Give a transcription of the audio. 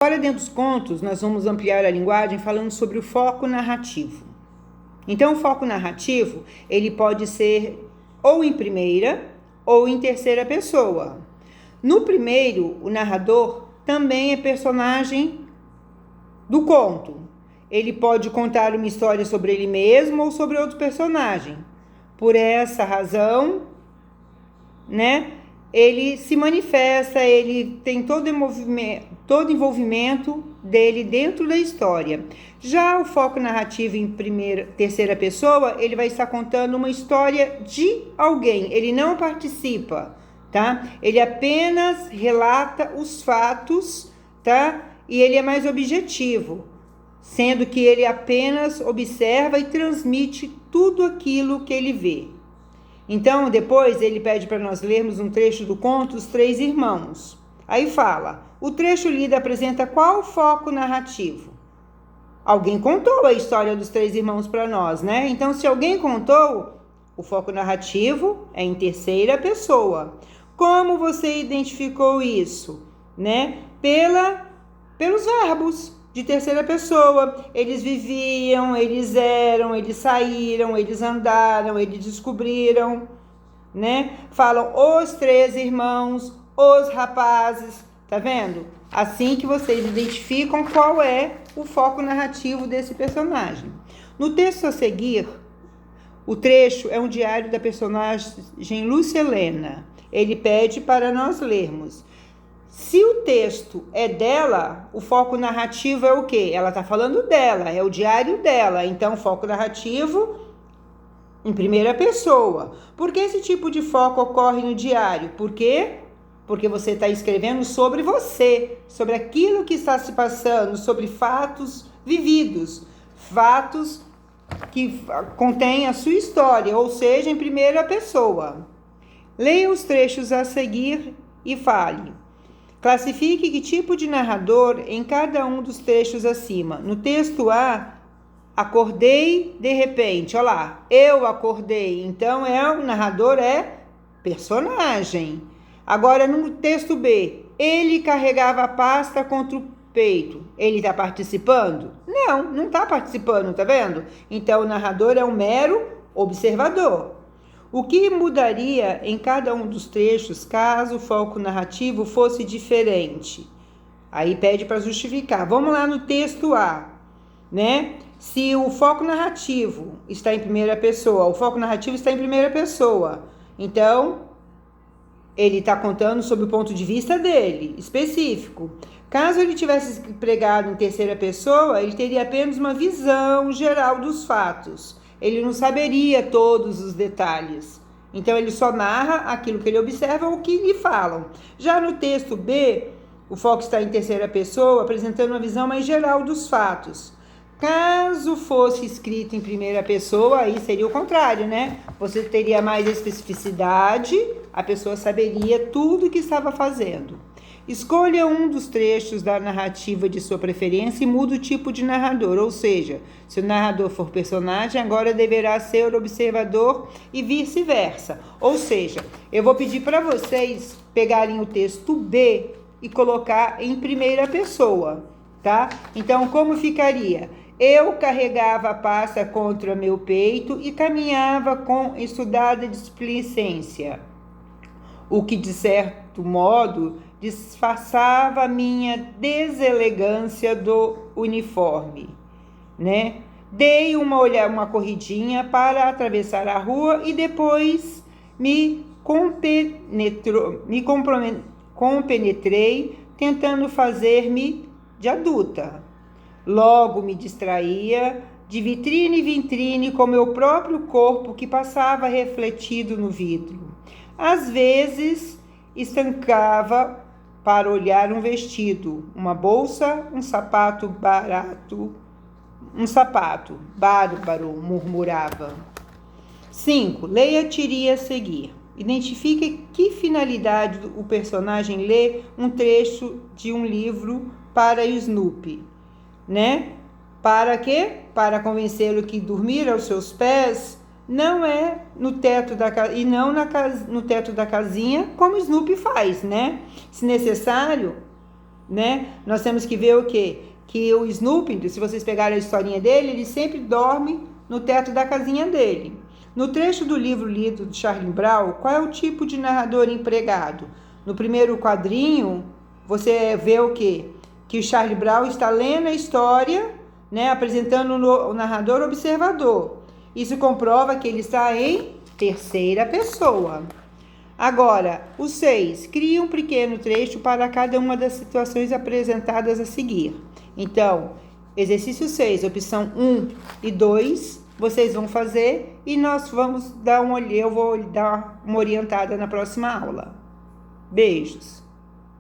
Agora, dentro dos contos, nós vamos ampliar a linguagem falando sobre o foco narrativo. Então, o foco narrativo, ele pode ser ou em primeira ou em terceira pessoa. No primeiro, o narrador também é personagem do conto. Ele pode contar uma história sobre ele mesmo ou sobre outro personagem. Por essa razão, ele se manifesta, ele tem todo envolvimento dele dentro da história. Já o foco narrativo em terceira pessoa, ele vai estar contando uma história de alguém, ele não participa, tá? Ele apenas relata os fatos, tá? E ele é mais objetivo, sendo que ele apenas observa e transmite tudo aquilo que ele vê. Então, depois ele pede para nós lermos um trecho do conto Os Três Irmãos. Aí fala, o trecho lido apresenta qual foco narrativo? Alguém contou a história dos três irmãos para nós, né? Então, se alguém contou, o foco narrativo é em terceira pessoa. Como você identificou isso? Pelos verbos de terceira pessoa. Eles viviam, eles eram, eles saíram, eles andaram, eles descobriram, Falam os três irmãos, os rapazes, tá vendo? Assim que vocês identificam qual é o foco narrativo desse personagem. No texto a seguir, o trecho é um diário da personagem Lúcia Helena. Ele pede para nós lermos. Se o texto é dela, o foco narrativo é o quê? Ela está falando dela, é o diário dela. Então, foco narrativo em primeira pessoa. Por que esse tipo de foco ocorre no diário? Por quê? Porque você está escrevendo sobre você, sobre aquilo que está se passando, sobre fatos vividos, fatos que contêm a sua história, ou seja, em primeira pessoa. Leia os trechos a seguir e fale. Classifique que tipo de narrador em cada um dos trechos acima. No texto A, acordei de repente. Olha lá, eu acordei. Então, o narrador é personagem. Agora, no texto B, ele carregava a pasta contra o peito. Ele está participando? Não está participando, tá vendo? Então, o narrador é um mero observador. O que mudaria em cada um dos trechos caso o foco narrativo fosse diferente? Aí pede para justificar. Vamos lá no texto A, Se o foco narrativo está em primeira pessoa, o foco narrativo está em primeira pessoa. Então, ele está contando sobre o ponto de vista dele, específico. Caso ele tivesse pregado em terceira pessoa, ele teria apenas uma visão geral dos fatos. Ele não saberia todos os detalhes. Então, ele só narra aquilo que ele observa ou que lhe falam. Já no texto B, o foco está em terceira pessoa, apresentando uma visão mais geral dos fatos. Caso fosse escrito em primeira pessoa, aí seria o contrário, Você teria mais especificidade, a pessoa saberia tudo o que estava fazendo. Escolha um dos trechos da narrativa de sua preferência e muda o tipo de narrador, ou seja, se o narrador for personagem, agora deverá ser observador e vice-versa. Ou seja, eu vou pedir para vocês pegarem o texto B e colocar em primeira pessoa, tá? Então, como ficaria? Eu carregava a pasta contra meu peito e caminhava com estudada displicência, o que, de certo modo, disfarçava a minha deselegância do uniforme, Dei uma corridinha para atravessar a rua e depois me compenetrei tentando fazer-me de adulta. Logo me distraía de vitrine em vitrine com meu próprio corpo que passava refletido no vidro. Às vezes, estancava para olhar um vestido, uma bolsa, um sapato barato. Um sapato, bárbaro, murmurava. 5. Leia a tirinha a seguir. Identifique que finalidade o personagem lê um trecho de um livro para Snoopy, Para quê? Para convencê-lo que dormir aos seus pés não é no teto da casa e não no teto da casinha, como Snoopy faz, Se necessário, né? Nós temos que ver o quê? Que o Snoopy, se vocês pegarem a historinha dele, ele sempre dorme no teto da casinha dele. No trecho do livro lido de Charlie Brown, qual é o tipo de narrador empregado? No primeiro quadrinho, você vê o quê? Que o Charlie Brown está lendo a história, né, apresentando o narrador observador. Isso comprova que ele está em terceira pessoa. Agora, o 6. Crie um pequeno trecho para cada uma das situações apresentadas a seguir. Então, exercício 6, opção 1 e 2, vocês vão fazer e nós vamos dar eu vou dar uma orientada na próxima aula. Beijos!